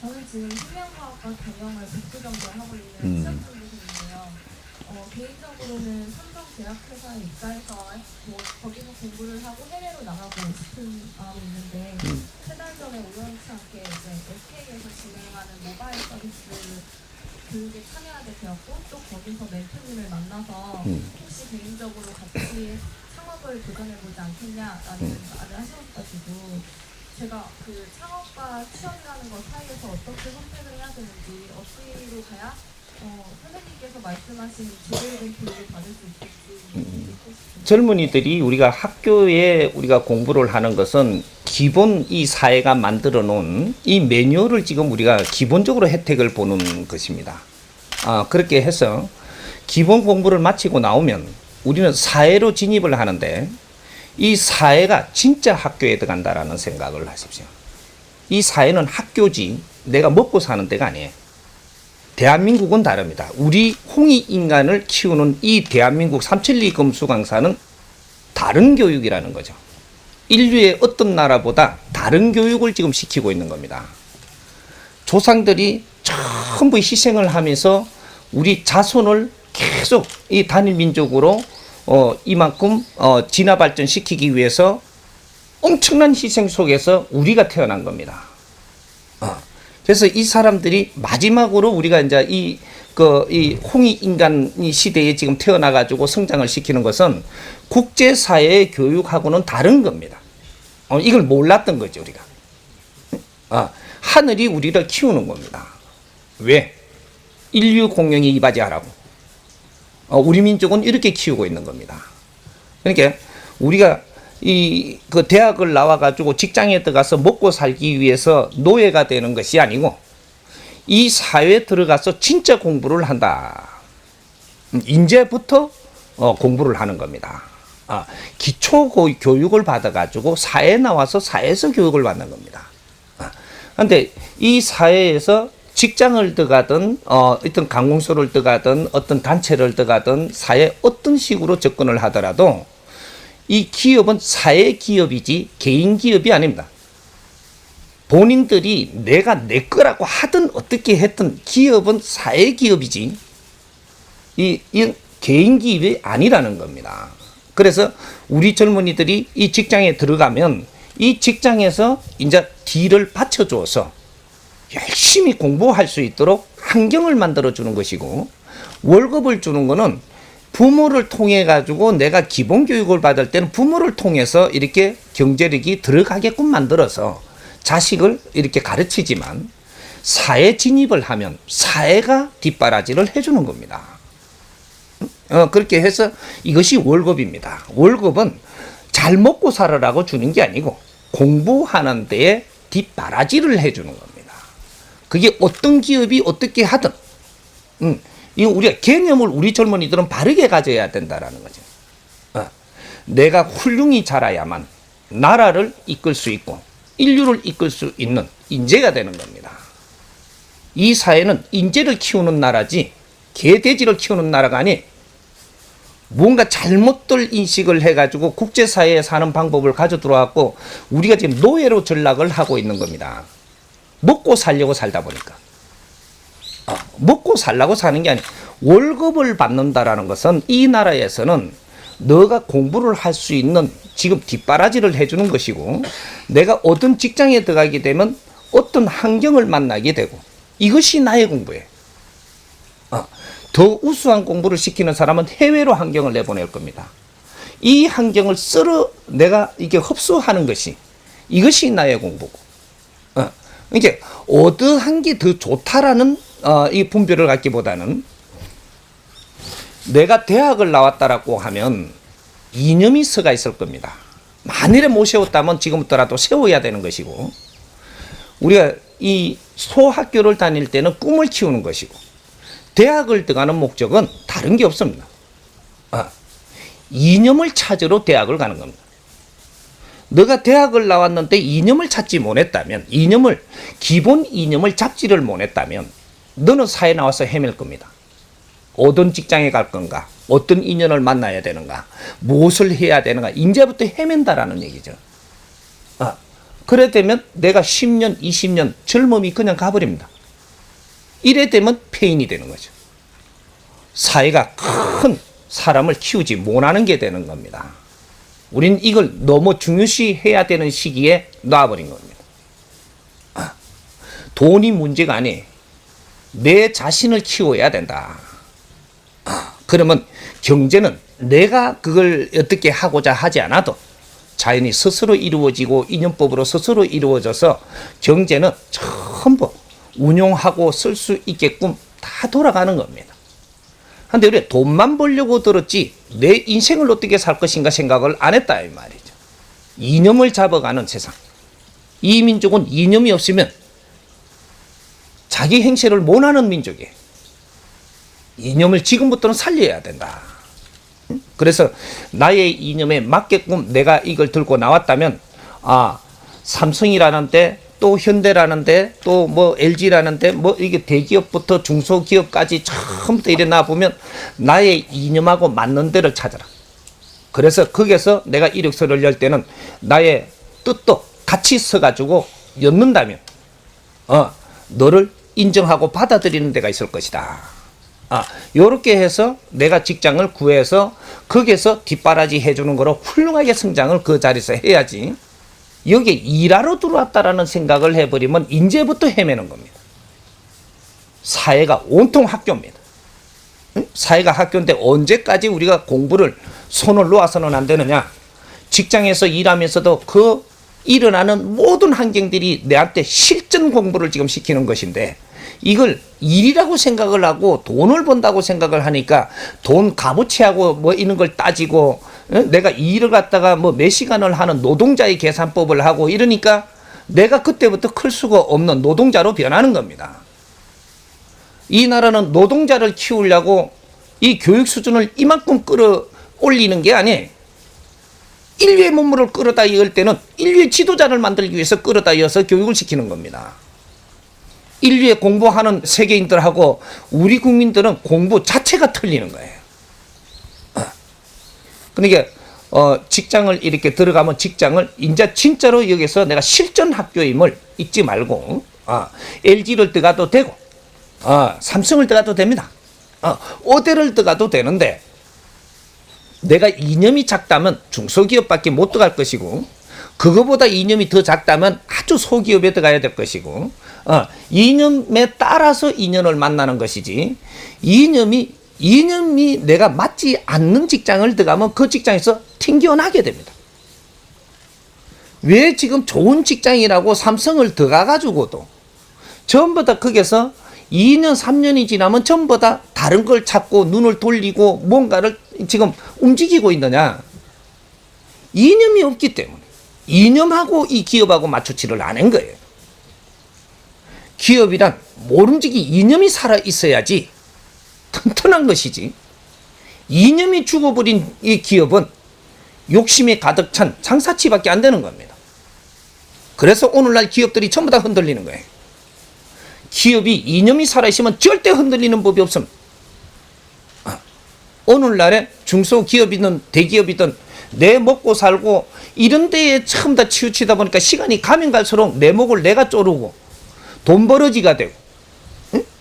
저는 지금 생명과학과 경영을 백수 정도 하고 있는 시험 준비 중인데요. 개인적으로는 삼성제약회사에 입사해서 거기서 공부를 하고 해외로 나가고 싶은 마음이 있는데 세 달 전에 우연치 않게 이제 SK에서 진행하는 모바일 서비스 교육에 참여하게 되었고 또 거기서 멘토님을 만나서 혹시 개인적으로 같이 창업을 도전해보지 않겠냐라는 말을 하셔가지고 제가 그 창업과 취업이라는 것 사이에서 어떻게 선택을 해야 되는지 어디로 가야 선생님께서 말씀하신 제대로 된 교육을 받을 수 있을지 듣고 싶습니다. 젊은이들이 우리가 학교에 우리가 공부를 하는 것은 기본 이 사회가 만들어 놓은 이 매뉴얼을 지금 우리가 기본적으로 혜택을 보는 것입니다. 그렇게 해서 기본 공부를 마치고 나오면 우리는 사회로 진입을 하는데 이 사회가 진짜 학교에 들어간다라는 생각을 하십시오. 이 사회는 학교지 내가 먹고 사는 데가 아니에요. 대한민국은 다릅니다. 우리 홍익인간을 키우는 이 대한민국 삼천리 금수강사는 다른 교육이라는 거죠. 인류의 어떤 나라보다 다른 교육을 지금 시키고 있는 겁니다. 조상들이 전부 희생을 하면서 우리 자손을 계속 이 단일 민족으로 이만큼 진화 발전시키기 위해서 엄청난 희생 속에서 우리가 태어난 겁니다. 그래서 이 사람들이 마지막으로 우리가 이제 이 홍익인간 시대에 지금 태어나가지고 성장을 시키는 것은 국제사회의 교육하고는 다른 겁니다. 이걸 몰랐던 거죠, 우리가. 하늘이 우리를 키우는 겁니다. 왜? 인류 공영에 이바지하라고. 우리 민족은 이렇게 키우고 있는 겁니다. 그러니까 우리가 그 대학을 나와가지고 직장에 들어가서 먹고 살기 위해서 노예가 되는 것이 아니고 이 사회에 들어가서 진짜 공부를 한다. 이제부터 공부를 하는 겁니다. 기초 교육을 받아가지고 사회에 나와서 사회에서 교육을 받는 겁니다. 그런데 이 사회에서 직장을 들어가든 어떤 관공서를 들어가든 어떤 단체를 들어가든 사회에 어떤 식으로 접근을 하더라도 이 기업은 사회 기업이지 개인 기업이 아닙니다. 본인들이 내가 내 거라고 하든 어떻게 했든 기업은 사회 기업이지 이 개인 기업이 아니라는 겁니다. 그래서 우리 젊은이들이 이 직장에 들어가면 이 직장에서 이제 뒤를 받쳐줘서 열심히 공부할 수 있도록 환경을 만들어 주는 것이고 월급을 주는 거는 부모를 통해 가지고 내가 기본 교육을 받을 때는 부모를 통해서 이렇게 경제력이 들어가게끔 만들어서 자식을 이렇게 가르치지만 사회 진입을 하면 사회가 뒷바라지를 해주는 겁니다. 그렇게 해서 이것이 월급입니다. 월급은 잘 먹고 살아라고 주는 게 아니고 공부하는 데에 뒷바라지를 해주는 겁니다. 그게 어떤 기업이 어떻게 하든 이 우리가 개념을 우리 젊은이들은 바르게 가져야 된다라는 거죠. 내가 훌륭히 자라야만 나라를 이끌 수 있고 인류를 이끌 수 있는 인재가 되는 겁니다. 이 사회는 인재를 키우는 나라지 개돼지를 키우는 나라가 아니 뭔가 잘못들 인식을 해가지고 국제사회에 사는 방법을 가져 들어왔고 우리가 지금 노예로 전락을 하고 있는 겁니다. 먹고 살려고 살다 보니까. 먹고 살라고 사는 게 아니고 월급을 받는다라는 것은 이 나라에서는 너가 공부를 할 수 있는 지금 뒷바라지를 해주는 것이고 내가 어떤 직장에 들어가게 되면 어떤 환경을 만나게 되고 이것이 나의 공부예요. 더 우수한 공부를 시키는 사람은 해외로 환경을 내보낼 겁니다. 이 환경을 내가 이게 흡수하는 것이 이것이 나의 공부고 이제 어떠한 게 더 좋다라는 이 분별을 갖기보다는 내가 대학을 나왔다라고 하면 이념이 서가 있을 겁니다. 만일에 못 세웠다면 지금부터라도 세워야 되는 것이고 우리가 이 소학교를 다닐 때는 꿈을 키우는 것이고 대학을 들어가는 목적은 다른 게 없습니다. 이념을 찾으러 대학을 가는 겁니다. 너가 대학을 나왔는데 이념을 찾지 못했다면 기본 이념을 잡지를 못했다면 너는 사회에 나와서 헤맬 겁니다. 어떤 직장에 갈 건가? 어떤 인연을 만나야 되는가? 무엇을 해야 되는가? 이제부터 헤맨다라는 얘기죠. 그래 되면 내가 10년, 20년 젊음이 그냥 가버립니다. 이래 되면 폐인이 되는 거죠. 사회가 큰 사람을 키우지 못하는 게 되는 겁니다. 우린 이걸 너무 중요시해야 되는 시기에 놔버린 겁니다. 돈이 문제가 아니에요. 내 자신을 키워야 된다. 그러면 경제는 내가 그걸 어떻게 하고자 하지 않아도 자연히 스스로 이루어지고 인연법으로 스스로 이루어져서 경제는 전부 운용하고 쓸 수 있게끔 다 돌아가는 겁니다. 근데 우리 돈만 벌려고 들었지 내 인생을 어떻게 살 것인가 생각을 안 했다 이 말이죠. 이념을 잡아가는 세상. 이 민족은 이념이 없으면 자기 행세를 못하는 민족이에요. 이념을 지금부터는 살려야 된다. 그래서 나의 이념에 맞게끔 내가 이걸 들고 나왔다면 삼성이라는데 또 현대라는데 또 뭐 LG라는데 뭐 이게 대기업부터 중소기업까지 처음부터 이래 나보면 나의 이념하고 맞는 데를 찾아라. 그래서 거기서 내가 이력서를 열 때는 나의 뜻도 같이 써가지고 엮는다면 너를 인정하고 받아들이는 데가 있을 것이다. 요렇게 해서 내가 직장을 구해서 거기에서 뒷바라지 해주는 거로 훌륭하게 성장을 그 자리에서 해야지. 여기에 일하러 들어왔다라는 생각을 해버리면 이제부터 헤매는 겁니다. 사회가 온통 학교입니다. 사회가 학교인데 언제까지 우리가 공부를 손을 놓아서는 안 되느냐. 직장에서 일하면서도 그 일어나는 모든 환경들이 내한테 실전 공부를 지금 시키는 것인데 이걸 일이라고 생각을 하고 돈을 번다고 생각을 하니까 돈 값어치하고 뭐 이런 걸 따지고 내가 일을 갖다가 뭐 몇 시간을 하는 노동자의 계산법을 하고 이러니까 내가 그때부터 클 수가 없는 노동자로 변하는 겁니다. 이 나라는 노동자를 키우려고 이 교육 수준을 이만큼 끌어올리는 게 아니에요. 인류의 문물을 끌어다 이을 때는 인류의 지도자를 만들기 위해서 끌어다 이어서 교육을 시키는 겁니다. 인류에 공부하는 세계인들하고 우리 국민들은 공부 자체가 틀리는 거예요. 그러니까 직장을 이렇게 들어가면 직장을 이제 진짜로 여기서 내가 실전 학교임을 잊지 말고 LG를 들어가도 되고 삼성을 들어가도 됩니다. 오대를 들어가도 되는데 내가 이념이 작다면 중소기업밖에 못 들어갈 것이고 그거보다 이념이 더 작다면 아주 소기업에 들어가야 될 것이고 이념에 따라서 인연을 만나는 것이지 이념이 내가 맞지 않는 직장을 들어가면 그 직장에서 튕겨나게 됩니다. 왜 지금 좋은 직장이라고 삼성을 들어가가지고도 전부 다 거기서 2년 3년이 지나면 전부 다 다른 걸 찾고 눈을 돌리고 뭔가를 지금 움직이고 있느냐. 이념이 없기 때문에 이념하고 이 기업하고 맞추지를 않은 거예요. 기업이란 모름지기 이념이 살아 있어야지 튼튼한 것이지. 이념이 죽어버린 이 기업은 욕심에 가득 찬 장사치밖에 안 되는 겁니다. 그래서 오늘날 기업들이 전부 다 흔들리는 거예요. 기업이 이념이 살아있으면 절대 흔들리는 법이 없습니다. 오늘날에 중소기업이든 대기업이든 내 먹고 살고 이런 데에 처음 다 치우치다 보니까 시간이 가면 갈수록 내 목을 내가 쪼르고 돈 벌어지가 되고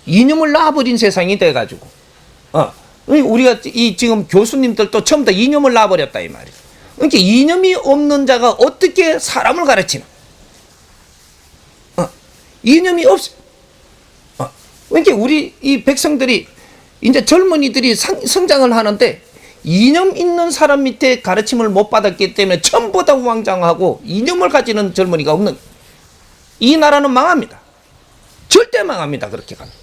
이념을 놔버린 세상이 돼가지고 우리가 이 지금 교수님들도 처음 다 이념을 놔버렸다 이 말이에요. 그러니까 이념이 없는 자가 어떻게 사람을 가르치나? 이념이 없어. 그러니까 우리 이 백성들이 이제 젊은이들이 성장을 하는데 이념 있는 사람 밑에 가르침을 못 받았기 때문에 전부 다 우왕좌왕하고 이념을 가지는 젊은이가 없는 이 나라는 망합니다. 절대 망합니다. 그렇게 가면.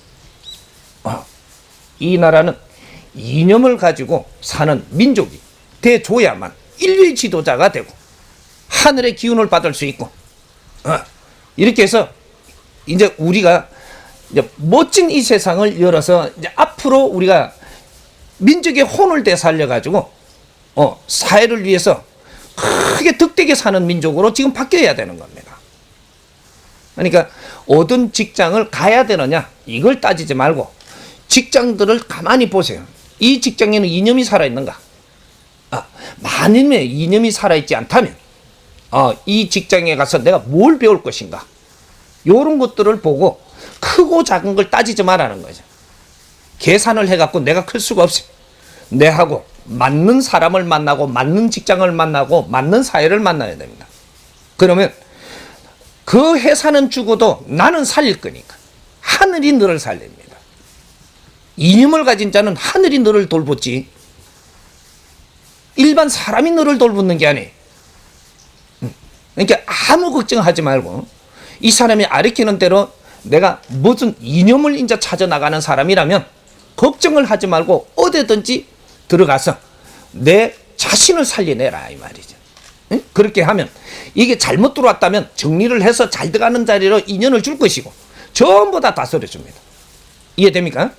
이 나라는 이념을 가지고 사는 민족이 돼줘야만 인류의 지도자가 되고 하늘의 기운을 받을 수 있고 이렇게 해서 이제 우리가 이제 멋진 이 세상을 열어서 이제 앞으로 우리가 민족의 혼을 되살려 가지고 사회를 위해서 크게 득되게 사는 민족으로 지금 바뀌어야 되는 겁니다. 그러니까 어떤 직장을 가야 되느냐 이걸 따지지 말고 직장들을 가만히 보세요. 이 직장에는 이념이 살아있는가? 만일에 이념이 살아있지 않다면 이 직장에 가서 내가 뭘 배울 것인가. 요런 것들을 보고 크고 작은 걸 따지지 말라는 거죠. 계산을 해갖고 내가 클 수가 없어요. 내하고 맞는 사람을 만나고 맞는 직장을 만나고 맞는 사회를 만나야 됩니다. 그러면 그 회사는 죽어도 나는 살릴 거니까 하늘이 너를 살립니다. 이념을 가진 자는 하늘이 너를 돌보지 일반 사람이 너를 돌보는 게 아니에요. 그러니까 아무 걱정하지 말고 이 사람이 가르치는 대로 내가 무슨 이념을 이제 찾아 나가는 사람이라면 걱정을 하지 말고 어디든지 들어가서 내 자신을 살려내라 이 말이죠. 응? 그렇게 하면 이게 잘못 들어왔다면 정리를 해서 잘 들어가는 자리로 인연을 줄 것이고 전부 다 다스려줍니다. 이해됩니까?